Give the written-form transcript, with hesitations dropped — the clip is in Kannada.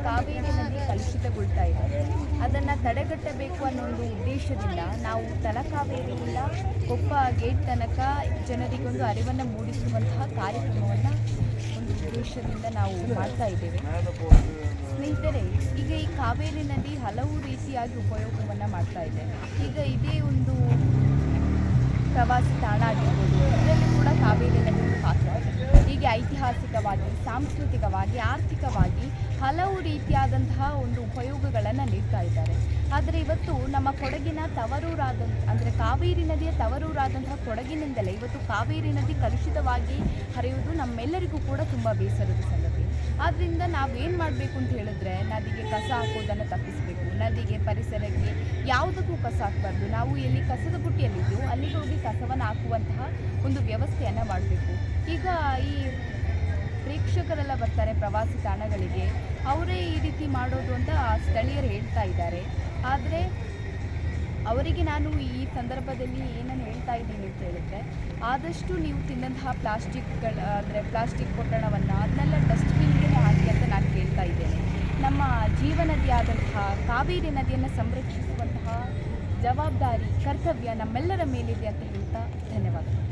ಕಾವೇರಿ ನದಿ ಕಲುಷಿತಗೊಳ್ತಾ ಇದೆ. ಅದನ್ನು ತಡೆಗಟ್ಟಬೇಕು ಅನ್ನೋ ಒಂದು ಉದ್ದೇಶದಿಂದ ನಾವು ತಲಕಾವೇರಿಯಿಂದ ಕೊಪ್ಪ ಗೇಟ್ ತನಕ ಜನರಿಗೊಂದು ಅರಿವನ್ನು ಮೂಡಿಸುವಂತಹ ಕಾರ್ಯಕ್ರಮವನ್ನು ಒಂದು ಉದ್ದೇಶದಿಂದ ನಾವು ಮಾಡ್ತಾ ಇದ್ದೇವೆ. ಸ್ನೇಹಿತರೆ, ಈಗ ಈ ಕಾವೇರಿ ನದಿ ಹಲವು ರೀತಿಯಾಗಿ ಉಪಯೋಗವನ್ನು ಮಾಡ್ತಾ ಇದೆ. ಈಗ ಇದೇ ಒಂದು ಪ್ರವಾಸಿ ತಾಣ ಆಗಿರ್ಬೋದು, ಇದರಲ್ಲಿ ಕೂಡ ಕಾವೇರಿ ನದಿ ಪಾತ್ರ ಇದೆ. ಹೀಗೆ ಐತಿಹಾಸಿಕವಾಗಿ, ಸಾಂಸ್ಕೃತಿಕವಾಗಿ, ಆರ್ಥಿಕವಾಗಿ ಹಲವು ರೀತಿಯಾದಂತಹ ಒಂದು ಉಪಯೋಗಗಳನ್ನು ನೀಡ್ತಾ ಇದ್ದಾರೆ. ಆದರೆ ಇವತ್ತು ನಮ್ಮ ಕೊಡಗಿನ ಅಂದರೆ ಕಾವೇರಿ ನದಿಯ ತವರೂರಾದಂತಹ ಕೊಡಗಿನಿಂದಲೇ ಇವತ್ತು ಕಾವೇರಿ ನದಿ ಕಲುಷಿತವಾಗಿ ಹರಿಯುವುದು ನಮ್ಮೆಲ್ಲರಿಗೂ ಕೂಡ ತುಂಬ ಬೇಸರದ ಸಂಗತಿ. ಆದ್ದರಿಂದ ನಾವೇನು ಮಾಡಬೇಕು ಅಂತ ಹೇಳಿದ್ರೆ, ನದಿಗೆ ಕಸ ಹಾಕೋದನ್ನು ತಪ್ಪಿಸಬೇಕು. ನದಿಗೆ, ಪರಿಸರಕ್ಕೆ ಯಾವುದಕ್ಕೂ ಕಸ ಹಾಕಬಾರ್ದು. ನಾವು ಎಲ್ಲಿ ಕಸದ ಬುಟ್ಟಿಯಲ್ಲಿದ್ದೆವು ಅಲ್ಲಿಗೆ ಹೋಗಿ ಕಸವನ್ನು ಹಾಕುವಂತಹ ಒಂದು ವ್ಯವಸ್ಥೆಯನ್ನು ಮಾಡಬೇಕು. ಈಗ ಈ ಪ್ರೇಕ್ಷಕರೆಲ್ಲ ಬರ್ತಾರೆ ಪ್ರವಾಸಿ ತಾಣಗಳಿಗೆ, ಅವರೇ ಈ ರೀತಿ ಮಾಡೋದು ಅಂತ ಸ್ಥಳೀಯರು ಹೇಳ್ತಾ ಇದ್ದಾರೆ. ಆದರೆ ಅವರಿಗೆ ನಾನು ಈ ಸಂದರ್ಭದಲ್ಲಿ ಏನನ್ನು ಹೇಳ್ತಾ ಇದ್ದೀನಿ ಅಂತ ಹೇಳಿದ್ರೆ, ಆದಷ್ಟು ನೀವು ತಿನ್ನಂತಹ ಪ್ಲಾಸ್ಟಿಕ್ ಪೊಟ್ಟಣವನ್ನು ಅದನ್ನೆಲ್ಲ ಡಸ್ಟ್ಬಿನ್ಗೆ ಹಾಕಿ ಅಂತ ನಾನು ಕೇಳ್ತಾ ಇದ್ದೇನೆ. ನಮ್ಮ ಜೀವನದಿಯಾದಂತಹ ಕಾವೇರಿ ನದಿಯನ್ನು ಸಂರಕ್ಷಿಸುವಂತಹ ಜವಾಬ್ದಾರಿ, ಕರ್ತವ್ಯ ನಮ್ಮೆಲ್ಲರ ಮೇಲಿದೆ ಅಂತ ಹೇಳ್ತಾ ಧನ್ಯವಾದಗಳು.